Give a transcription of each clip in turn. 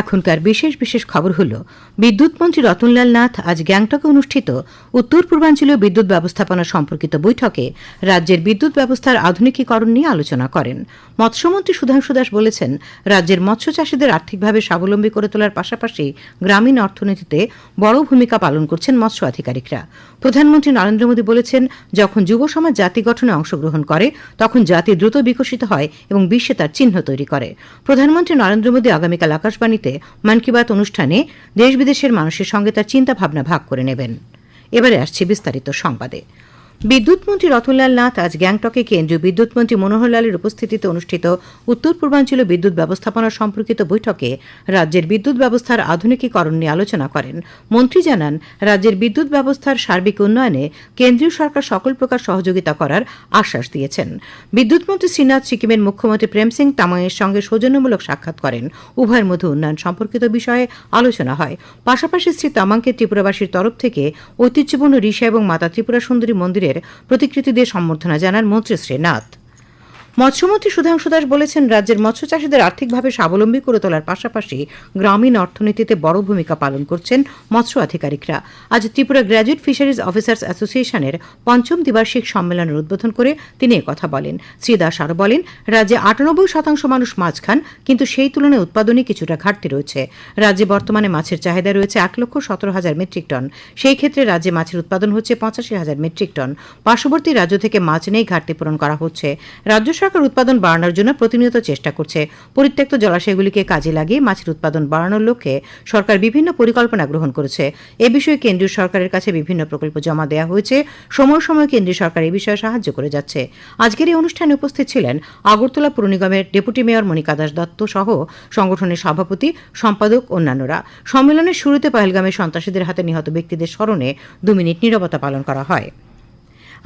এখনকার বিশেষ বিশেষ খবর হল বিদ্যুৎ মন্ত্রী রতনলাল নাথ আজ গ্যাংটকে অনুষ্ঠিত উত্তর পূর্বাঞ্চলীয় বিদ্যুৎ ব্যবস্থাপনা সম্পর্কিত বৈঠকে রাজ্যের বিদ্যুৎ ব্যবস্থার আধুনিকীকরণ নিয়ে আলোচনা করেন। মৎস্যমন্ত্রী সুধাংশু দাস বলেছেন, রাজ্যের মৎস্য চাষীদের আর্থিকভাবে স্বাবলম্বী করে তোলার পাশাপাশি গ্রামীণ অর্থনীতিতে বড় ভূমিকা পালন করছেন মৎস্য আধিকারিকরা। প্রধানমন্ত্রী নরেন্দ্র মোদী বলেছেন, যখন যুব সমাজ জাতি গঠনে অংশগ্রহণ করে তখন জাতি দ্রুত বিকশিত হয় এবং বিশ্বে তার চিহ্ন তৈরি করে। প্রধানমন্ত্রী নরেন্দ্র মোদী আগামীকাল আকাশবাণীতে মন কি বাত অনুষ্ঠানে দেশ বিদেশের মানুষের সঙ্গে তার চিন্তা ভাবনা ভাগ করে নেবেন। এবারে আসছে বিস্তারিত সংবাদে। বিদ্যুৎ মন্ত্রী রতনলাল নাথ আজ গ্যাংটকে কেন্দ্রীয় বিদ্যুৎ মন্ত্রী মনোহর লালের উপস্থিতিতে অনুষ্ঠিত উত্তর পূর্বাঞ্চলীয় বিদ্যুৎ ব্যবস্থাপনা সম্পর্কিত বৈঠকে রাজ্যের বিদ্যুৎ ব্যবস্থার আধুনিকীকরণ নিয়ে আলোচনা করেন। মন্ত্রী জানান, রাজ্যের বিদ্যুৎ ব্যবস্থার সার্বিক উন্নয়নে কেন্দ্রীয় সরকার সকল প্রকার সহযোগিতা করার আশ্বাস দিয়েছেন। বিদ্যুৎ মন্ত্রী শ্রীনাথ সিকিমের মুখ্যমন্ত্রী প্রেম সিং তামাংয়ের সঙ্গে সৌজন্যমূলক সাক্ষাৎ করেন। উভয়ের মধ্যে উন্নয়ন সম্পর্কিত বিষয়ে আলোচনা হয়। পাশাপাশি শ্রী তামাংকে ত্রিপুরাবাসীর তরফ থেকে ঐতিহ্যপূর্ণ ঋষা এবং মাতা ত্রিপুরা সুন্দরী মন্দিরের প্রতিকৃতি দিয়ে সম্বর্ধনা জানান মন্ত্রী শ্রী নাথ। মৎস্যমন্ত্রী সুধাংশু দাস বলেছেন, রাজ্যের মৎস্য চাষীদের আর্থিকভাবে স্বাবলম্বী করে তোলার পাশাপাশি গ্রামীণ অর্থনীতিতে বড় ভূমিকা পালন করছেন মৎস্য আধিকারিকরা। আজ ত্রিপুরা গ্র্যাজুয়েট ফিশারিজ অফিসার্স অ্যাসোসিয়েশনের ৫ম দ্বিবার্ষিক সম্মেলনের উদ্বোধন করে তিনি কথা বলেন। শ্রী দাস আরও বলেন, রাজ্যে ৯৮% মানুষ মাছ খান, কিন্তু সেই তুলনায় উৎপাদনে কিছুটা ঘাটতি রয়েছে। রাজ্যে বর্তমানে মাছের চাহিদা রয়েছে ১,১৭,০০০ মেট্রিক টন। সেই ক্ষেত্রে রাজ্যে মাছের উৎপাদন হচ্ছে ৮৫,০০০ মেট্রিক টন। পার্শ্ববর্তী রাজ্য থেকে মাছ নেই, ঘাটতি পূরণ করা হচ্ছে। রাজ্য সরকার উৎপাদন বাড়ানোর জন্য প্রতিনিয়ত চেষ্টা করছে। পরিত্যক্ত জলাশয়গুলিকে কাজে লাগিয়ে মাছের উৎপাদন বাড়ানোর লক্ষ্যে সরকার বিভিন্ন পরিকল্পনা গ্রহণ করেছে। এ বিষয়ে কেন্দ্রীয় সরকারের কাছে বিভিন্ন প্রকল্প জমা দেওয়া হয়েছে। সময় সময় কেন্দ্রীয় সরকার এই বিষয়ে সাহায্য করে যাচ্ছে। আজকের এই অনুষ্ঠানে উপস্থিত ছিলেন আগরতলা পুর নিগমের ডেপুটি মেয়র মনিকা দাস দত্ত সহ সংগঠনের সভাপতি, সম্পাদক, অন্যান্যরা। সম্মেলনের শুরুতে পহেলগামে সন্ত্রাসীদের হাতে নিহত ব্যক্তিদের স্মরণে 2 মিনিট নীরবতা পালন করা হয়।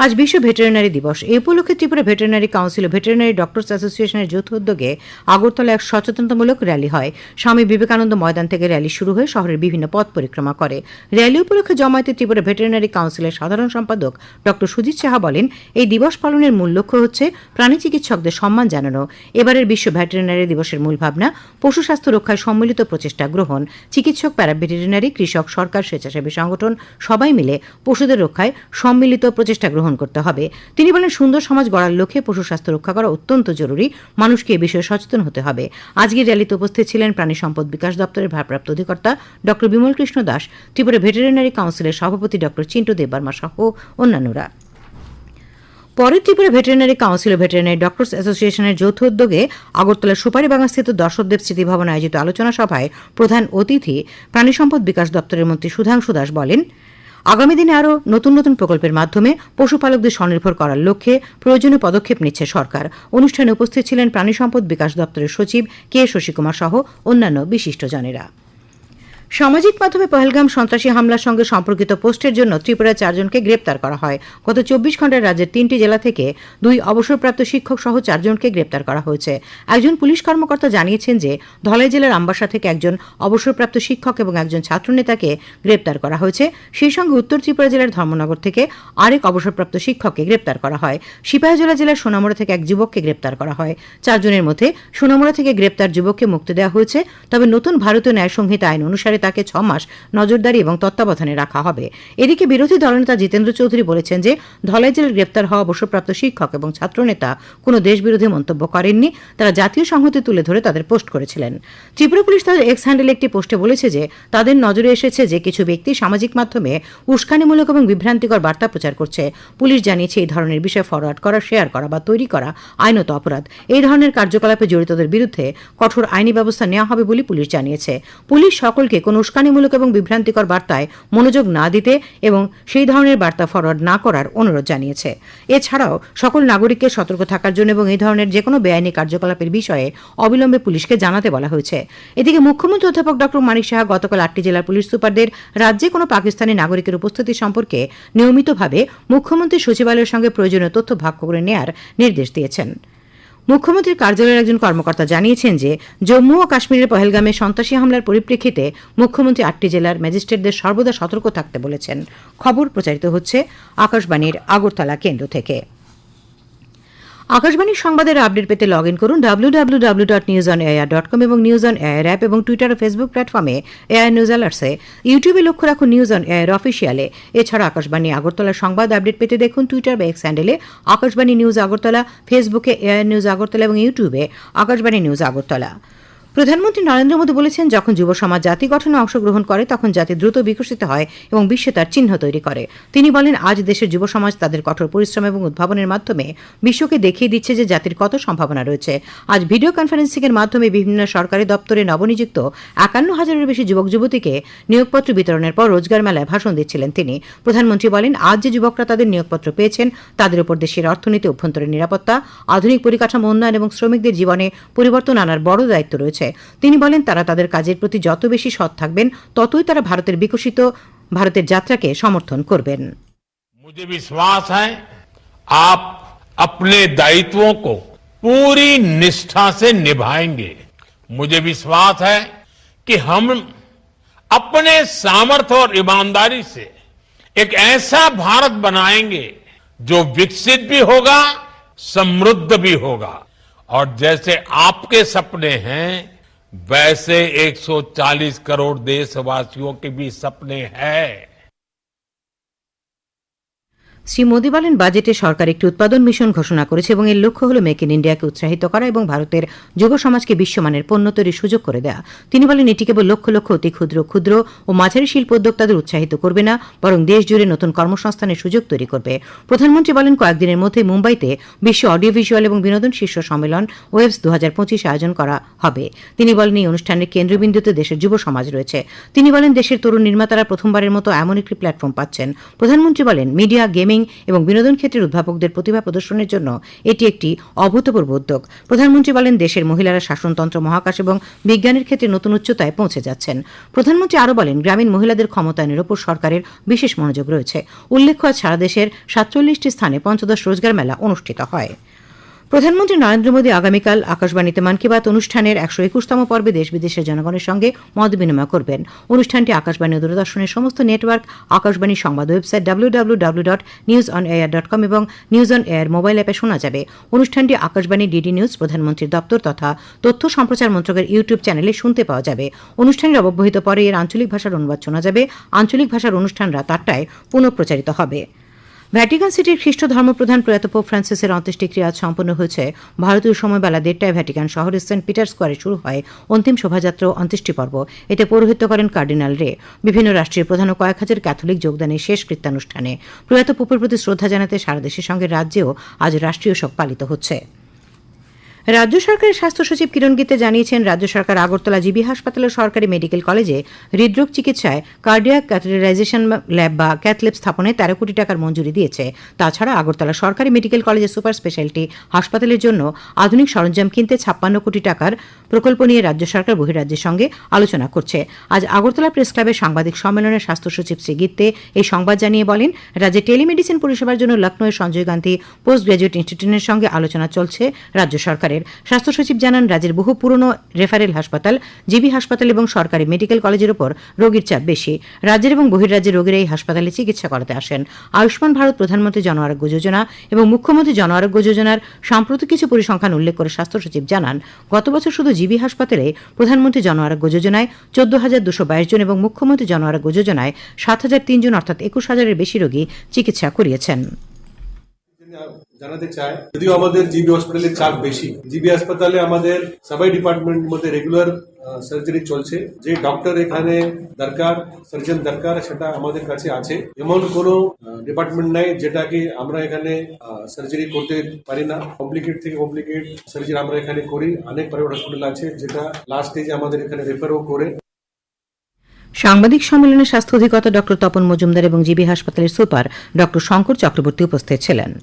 আজ বিশ্ব ভেটেরিনারি দিবস। এই উপলক্ষে ত্রিপুরা ভেটেরিনারি কাউন্সিল ও ভেটেরিনারি ডক্টরস অ্যাসোসিয়েশনের যৌথ উদ্যোগে আগরতলা এক সচেতনতামূলক র্যালি হয়। স্বামী বিবেকানন্দ ময়দান থেকে র্যালি শুরু হয়ে শহরের বিভিন্ন পথ পরিক্রমা করে। র্যালি উপলক্ষে জমায়েতে ত্রিপুরা ভেটেরিনারি কাউন্সিলের সাধারণ সম্পাদক ড সুজিত সাহা বলেন, এই দিবস পালনের মূল লক্ষ্য হচ্ছে প্রাণী চিকিৎসকদের সম্মান জানানো। এবারের বিশ্ব ভেটেরিনারি দিবসের মূল ভাবনা পশু স্বাস্থ্য রক্ষায় সম্মিলিত প্রচেষ্টা গ্রহণ। চিকিৎসক, প্যারাভেটেরিনারি, কৃষক, সরকার, স্বেচ্ছাসেবী সংগঠন সবাই মিলে পশুদের রক্ষায় সম্মিলিত প্রচেষ্টা গ্রহণ করতে হবে। তিনি বলেন, সুন্দর সমাজ গড়ার লক্ষ্যে পশু স্বাস্থ্য রক্ষা করা অত্যন্ত জরুরি। মানুষকে এ বিষয়ে সচেতন হতে হবে। আজকের র্যালিতে উপস্থিত ছিলেন প্রাণী সম্পদ বিকাশ দপ্তরের ভারপ্রাপ্ত অধিকর্তা ড বিমল কৃষ্ণ দাস, ত্রিপুরা ভেটেরিনারি কাউন্সিলের সভাপতি ড চিন্টু দেববর্মা সহ অন্যান্যরা। পরে ত্রিপুরা ভেটেরিনারি কাউন্সিল ও ভেটেরিনারি ডক্টরস অ্যাসোসিয়েশনের যৌথ উদ্যোগে আগরতলা সুপারিবাগানস্থিত দর্শকদেব স্মৃতিভবনে আয়োজিত আলোচনা সভায় প্রধান অতিথি প্রাণী সম্পদ বিকাশ দপ্তরের মন্ত্রী সুধাংশু দাস বলেন, আগামী দিনে আরও নতুন নতুন প্রকল্পের মাধ্যমে পশুপালকদের স্বনির্ভর করার লক্ষ্যে প্রয়োজনীয় পদক্ষেপ নিচ্ছে সরকার। অনুষ্ঠানে উপস্থিত ছিলেন প্রাণী সম্পদ বিকাশ দপ্তরের সচিব কে শশীকুমার সহ অন্যান্য বিশিষ্টজনেরা। সামাজিক মাধ্যমে পহেলগাম সন্ত্রাসী হামলার সঙ্গে সম্পর্কিত পোস্টের জন্য ত্রিপুরায় 4 জনকে গ্রেপ্তার করা হয়। গত 24 ঘণ্টায় রাজ্যের 3টি জেলা থেকে 2 অবসরপ্রাপ্ত শিক্ষক সহ 4 জনকে গ্রেপ্তার করা হয়েছে। একজন পুলিশ কর্মকর্তা জানিয়েছেন যে ধলাই জেলার আমবাসা থেকে একজন অবসরপ্রাপ্ত শিক্ষক এবং একজন ছাত্রনেতাকে গ্রেপ্তার করা হয়েছে। সেই সঙ্গে উত্তর ত্রিপুরা জেলার ধর্মনগর থেকে আরেক অবসরপ্রাপ্ত শিক্ষককে গ্রেপ্তার করা হয়। সিপাহীজলা জেলার সোনামুড়া থেকে এক যুবককে গ্রেপ্তার করা হয়। 4 জনের মধ্যে সোনামুড়া থেকে গ্রেপ্তার যুবককে মুক্তি দেওয়া হয়েছে। তবে নতুন ভারতীয় ন্যায় সংহিতা আইন অনুসারে তাকে 6 মাস নজরদারি এবং তত্ত্বাবধানে রাখা হবে। এদিকে বিরোধী দলনেতা জিতেন্দ্র চৌধুরী বলেছেন যে ধলাই জেলার গ্রেপ্তার হওয়া অবসরপ্রাপ্ত শিক্ষক এবং ছাত্রনেতা কোনো দেশবিরোধী মন্তব্য করেননি। তারা জাতীয় সংহতি তুলে ধরে তাদের পোস্ট করেছিলেন। ত্রিপুরা পুলিশ তাদের এক্স হ্যান্ডেলে একটি পোস্টে বলেছে যে তাদের নজরে এসেছে যে কিছু ব্যক্তি সামাজিক মাধ্যমে উস্কানিমূলক এবং বিভ্রান্তিকর বার্তা প্রচার করছে। পুলিশ জানিয়েছে এই ধরনের বিষয় ফরওয়ার্ড করা, শেয়ার করা বা তৈরি করা আইনত অপরাধ। এই ধরনের কার্যকলাপে জড়িতদের বিরুদ্ধে কঠোর আইনি ব্যবস্থা নেওয়া হবে বলে পুলিশ জানিয়েছে। পুলিশ সকলকে কোনো উস্কানিমূলক এবং বিভ্রান্তিকর বার্তায় মনোযোগ না দিতে এবং সেই ধরনের বার্তা ফরওয়ার্ড না করার অনুরোধ জানিয়েছে। এছাড়াও সকল নাগরিককে সতর্ক থাকার জন্য এবং এই ধরনের যে কোনো বেআইনি কার্যকলাপের বিষয়ে অবিলম্বে পুলিশকে জানাতে বলা হয়েছে। এদিকে মুখ্যমন্ত্রী অধ্যাপক ড মানিক সাহা গতকাল 8টি জেলার পুলিশ সুপারদের রাজ্যে কোনো পাকিস্তানি নাগরিকের উপস্থিতি সম্পর্কে নিয়মিতভাবে মুখ্যমন্ত্রী সচিবালয়ের সঙ্গে প্রয়োজনীয় তথ্য ভাগ করে নেওয়ার নির্দেশ দিয়েছেন। মুখ্যমন্ত্রীর কার্যালয়ের একজন কর্মকর্তা জানিয়েছেন যে জম্মু ও কাশ্মীরের পহেলগামে সন্ত্রাসী হামলার পরিপ্রেক্ষিতে মুখ্যমন্ত্রী 8টি জেলার ম্যাজিস্ট্রেটদের সর্বদা সতর্ক থাকতে বলেছেন। খবর প্রচারিত হচ্ছে আকাশবাণীর আগরতলা কেন্দ্র থেকে। আকাশবাণীর সংবাদের আপডেট পেতে লগ ইন করুন www.newsonair.com এবং নিউজ অন এয়ার অ্যাপ এবং টুইটার ও ফেসবুক প্ল্যাটফর্মে এআইআর নিউজ অ্যালার্টসে। ইউটিউবে লক্ষ্য রাখুন নিউজ অন এয়ার অফিসিয়ালে। এছাড়া আকাশবাণী আগরতলার সংবাদ আপডেট পেতে দেখুন টুইটার বা এক্স হ্যান্ডেলে আকাশবাণী নিউজ আগরতলা, ফেসবুকে এআইআর নিউজ আগরতলা এবং ইউটিউবে আকাশবাণী নিউজ আগরতলা। প্রধানমন্ত্রী নরেন্দ্র মোদী বলেছেন, যখন যুব সমাজ জাতি গঠনে অংশগ্রহণ করে তখন জাতি দ্রুত বিকশিত হয় এবং বিশ্বে তার চিহ্ন তৈরি করে। তিনি বলেন, আজ দেশের যুব সমাজ তাদের কঠোর পরিশ্রম এবং উদ্ভাবনের মাধ্যমে বিশ্বকে দেখিয়ে দিচ্ছে যে জাতির কত সম্ভাবনা রয়েছে। আজ ভিডিও কনফারেন্সিংয়ের মাধ্যমে বিভিন্ন সরকারি দপ্তরে নবনিযুক্ত 51,000-এর বেশি যুবক যুবতীকে নিয়োগপত্র বিতরণের পর রোজগার মেলায় ভাষণ দিচ্ছিলেন তিনি। প্রধানমন্ত্রী বলেন, আজ যে যুবকরা তাদের নিয়োগপত্র পেয়েছেন তাদের উপর দেশের অর্থনীতি, অভ্যন্তরীণ নিরাপত্তা, আধুনিক পরিকাঠামো উন্নয়ন এবং শ্রমিকদের জীবনে পরিবর্তন আনার বড় দায়িত্ব রয়েছে। তিনি বলেন, তারা তাদের কাজের প্রতি যত বেশি সৎ থাকবেন ততই তারা ভারতের বিকশিত ভারতের যাত্রাকে সমর্থন করবেন। मुझे विश्वास है आप अपने दायित्वों को पूरी निष्ठा से निभाएंगे। मुझे विश्वास है कि हम अपने सामर्थ्य और ईमानदारी से एक ऐसा भारत बनाएंगे जो विकसित भी होगा, समृद्ध भी होगा। और जैसे आपके सपने हैं वैसे 140 करोड़ देशवासियों के भी सपने हैं। শ্রী মোদী বলেন, বাজেটে সরকার একটি উৎপাদন মিশন ঘোষণা করেছে এবং এর লক্ষ্য হল মেক ইন ইন্ডিয়াকে উৎসাহিত করা এবং ভারতের যুব সমাজকে বিশ্বমানের পণ্য তৈরির সুযোগ করে দেওয়া। তিনি বলেন, এটি কেবল লক্ষ লক্ষ অতি ক্ষুদ্র ও মাঝারি শিল্প উদ্যোক্তাদের উৎসাহিত করবে না, বরং দেশ জুড়ে নতুন কর্মসংস্থানের সুযোগ তৈরি করবে। প্রধানমন্ত্রী বলেন, কয়েকদিনের মধ্যে মুম্বাইতে বিশ্ব অডিও ভিজুয়াল এবং বিনোদন শীর্ষ সম্মেলন ওয়েবস 2025 আয়োজন করা হবে। তিনি বলেন, এই অনুষ্ঠানের কেন্দ্রবিন্দুতে দেশের যুব সমাজ রয়েছে। তিনি বলেন, দেশের তরুণ নির্মাতারা প্রথমবারের মতো এমন একটি প্ল্যাটফর্ম পাচ্ছেন। প্রধানমন্ত্রী বলেন, মিডিয়া, গেমিং এবং বিনোদন ক্ষেত্রের উদ্ভাবকদের প্রতিভা প্রদর্শনের জন্য এটি একটি অভূতপূর্ব উদ্যোগ। প্রধানমন্ত্রী বলেন, দেশের মহিলারা শাসনতন্ত্র, মহাকাশ এবং বিজ্ঞানের ক্ষেত্রে নতুন উচ্চতায় পৌঁছে যাচ্ছেন। প্রধানমন্ত্রী আরও বলেন, গ্রামীণ মহিলাদের ক্ষমতায়নের উপর সরকারের বিশেষ মনোযোগ রয়েছে। উল্লেখ্য, আজ সারা দেশের 47টি স্থানে পঞ্চদশ রোজগার মেলা অনুষ্ঠিত হয়। প্রধানমন্ত্রী নরেন্দ্র মোদী আগামীকাল আকাশবাণীতে মন কি বাত অনুষ্ঠানের 121তম পর্বে দেশ বিদেশের জনগণের সঙ্গে মত বিনিময় করবেন। অনুষ্ঠানটি আকাশবাণী ও দূরদর্শনের সমস্ত নেটওয়ার্ক, আকাশবাণী সংবাদ ওয়েবসাইট www.newsonair.com এবং নিউজ অন এয়ার মোবাইল অ্যাপে শোনা যাবে। অনুষ্ঠানটি আকাশবাণী, ডিডি নিউজ, প্রধানমন্ত্রীর দপ্তর তথা তথ্য সম্প্রচার মন্ত্রকের ইউটিউব চ্যানেলে শুনতে পাওয়া যাবে। অনুষ্ঠানের অব্যবহিত পরে এর আঞ্চলিক ভাষার অনুবাদ শোনা যাবে। আঞ্চলিক ভাষার অনুষ্ঠান রাত 8টায় পুনঃপ্রচারিত হবে। ভ্যাটিকান সিটির খ্রিস্ট ধর্মপ্রধান প্রয়াত পোপ ফ্রান্সিসের অন্ত্যেষ্টিক্রিয়া আজ সম্পন্ন হয়েছে। ভারতীয় সময় বেলা 1:30টায় ভ্যাটিকান শহরের সেন্ট পিটার স্কোয়ারে শুরু হয় অন্তিম শোভাযাত্রা ও অন্ত্যেষ্টি পর্ব। এতে পৌরোহিত্য করেন কার্ডিনাল রে। বিভিন্ন রাষ্ট্রের প্রধান ও কয়েক হাজার ক্যাথলিক যোগদানের শেষ কৃত্যানুষ্ঠানে প্রয়াত পোপের প্রতি শ্রদ্ধা জানাতে সারা দেশের সঙ্গে রাজ্যেও আজ রাষ্ট্রীয় শোক পালিত হচ্ছে। রাজ্য সরকারের স্বাস্থ্য সচিব কিরণ গীতে জানিয়েছেন, রাজ্য সরকার আগরতলা জিবি হাসপাতালের সরকারি মেডিকেল কলেজে হৃদরোগ চিকিৎসায় কার্ডিয়াক ক্যাথেটারাইজেশন ল্যাব বা ক্যাথল্যাব স্থাপনে 13 কোটি টাকার মঞ্জুরি দিয়েছে। তাছাড়া আগরতলা সরকারি মেডিকেল কলেজে সুপার স্পেশালিটি হাসপাতালের জন্য আধুনিক সরঞ্জাম কিনতে 56 কোটি টাকার প্রকল্প নিয়ে রাজ্য সরকার বহিরাজ্যের সঙ্গে আলোচনা করছে। আজ আগরতলা প্রেস ক্লাবে সাংবাদিক সম্মেলনে স্বাস্থ্য সচিব শ্রী গীতে এই সংবাদ জানিয়ে বলেন, রাজ্যে টেলিমেডিসিন পরিষেবার জন্য লখনৌয়ের সঞ্জয় গান্ধী পোস্ট গ্রাজুয়েট ইনস্টিটিউটের সঙ্গে আলোচনা চলছে রাজ্য সরকারের। স্বাস্থ্য সচিব জানান, রাজ্যের বহু পুরনো রেফারেল হাসপাতাল, জিবি হাসপাতাল এবং সরকারি মেডিকেল কলেজের উপর রোগীর চাপ বেশি। রাজ্যের এবং বহির্রাজ্যের রোগীরা এই হাসপাতালে চিকিৎসা করাতে আসেন। আয়ুষ্মান ভারত, প্রধানমন্ত্রী জন আরোগ্য যোজনা এবং মুখ্যমন্ত্রী জন আরোগ্য যোজনার সাম্প্রতিক কিছু পরিসংখ্যান উল্লেখ করে স্বাস্থ্য সচিব জানান, গত বছর শুধু জিবি হাসপাতালে প্রধানমন্ত্রী জন আরোগ্য যোজনায় 14,222 জন এবং মুখ্যমন্ত্রী জন আরোগ্য যোজনায় 7,003 জন অর্থাৎ 21,000-এর বেশি রোগী চিকিৎসা করিয়েছেন। জানাতে চাই, যদিও আমাদের জিবি হসপিটালে চাপ বেশি, জিবি হাসপাতালে আমাদের সবাই ডিপার্টমেন্ট মধ্যে রেগুলার সার্জারি চলছে। যে ডক্টর এখানে দরকার, সার্জন দরকার, সেটা আমাদের কাছে আছে। এমন কোনো ডিপার্টমেন্ট নাই যেটাকে আমরা এখানে সার্জারি করতে পারি না। কমপ্লিকেট থেকে কমপ্লিকেট সার্জারি আমরা এখানে করি। অনেক প্রাইভেট হসপিটাল আছে যেটা লাস্ট স্টেজে আমাদের এখানে রেফারও করে। সাংবাদিক সম্মেলনে স্বাস্থ্য অধিকর্তা ডক্টর তপন মজুমদার এবং জিবি হাসপাতালের সুপার ডক্টর শঙ্কর চক্রবর্তী উপস্থিত ছিলেন।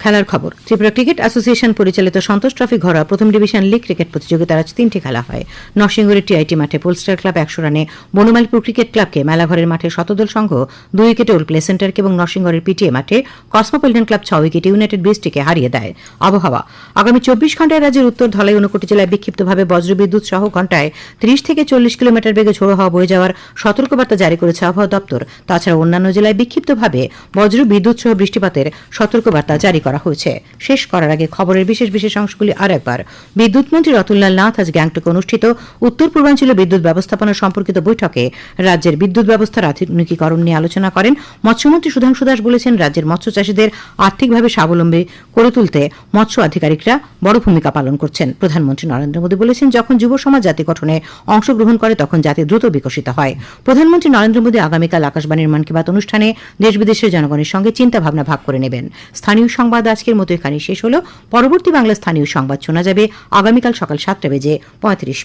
খেলার খবর। ত্রিপুরা ক্রিকেট অ্যাসোসিয়েশন পরিচালিত সন্তোষ ট্রফি ঘরোয়া প্রথম ডিভিশন লিগ ক্রিকেট প্রতিযোগিতার আজ 3টি খেলা হয়। নরসিংগড়ের টিআইটি মাঠে পোলস্টার ক্লাব 100 রানে বনমালীপুর ক্রিকেট ক্লাবকে, মেলাঘরের মাঠে শতদল সংঘ 2 উইকেটে ওল্ড প্লে সেন্টারকে এবং নরসিংগড়ের পিটিএ মাঠে কসমোপলিটন ক্লাব 6 উইকেটে ইউনাইটেড ব্রিজটিকে হারিয়ে দেয়। আবহাওয়া। আগামী 24 ঘণ্টায় রাজ্যের উত্তর ধলাই, ঊনকোটি জেলায় বিক্ষিপ্তভাবে বজ্রবিদ্যুৎ সহ ঘণ্টায় 30 থেকে 40 কিলোমিটার বেগে ঝোড়ো হাওয়া বয়ে যাওয়ার সতর্কবার্তা জারি করেছে আবহাওয়া দপ্তর। তাছাড়া অন্যান্য জেলায় বিক্ষিপ্তভাবে বজ্রবিদ্যুৎ সহ বৃষ্টিপাতের সতর্কবার্তা জারি করা হয়েছে। শেষ করার আগে খবরের বিশেষ বিশেষ অংশগুলি আর একবার। বিদ্যুৎ মন্ত্রী রতনলাল নাথ আজ গ্যাংটকে অনুষ্ঠিত উত্তর পূর্বাঞ্চলীয় বিদ্যুৎ ব্যবস্থাপনা সম্পর্কিত বৈঠকে রাজ্যের বিদ্যুৎ ব্যবস্থার আধুনিকীকরণ নিয়ে আলোচনা করেন। মৎস্যমন্ত্রী সুধাংশু দাস বলেছেন, রাজ্যের মৎস্য চাষীদের আর্থিকভাবে স্বাবলম্বী করে তুলতে মৎস্য আধিকারিকরা বড় ভূমিকা পালন করছেন। প্রধানমন্ত্রী নরেন্দ্র মোদী বলেছেন, যখন যুব সমাজ জাতি গঠনে অংশগ্রহণ করে তখন জাতি দ্রুত বিকশিত হয়। প্রধানমন্ত্রী নরেন্দ্র মোদী আগামীকাল আকাশবাণীর মন কি বাত অনুষ্ঠানে দেশ বিদেশের জনগণের সঙ্গে চিন্তা ভাবনা ভাগ করে নেবেন। স্থানীয় সংবাদ আজকের মতো এখানে শেষ হল। পরবর্তী বাংলা স্থানীয় সংবাদ শোনা যাবে আগামীকাল সকাল 7:35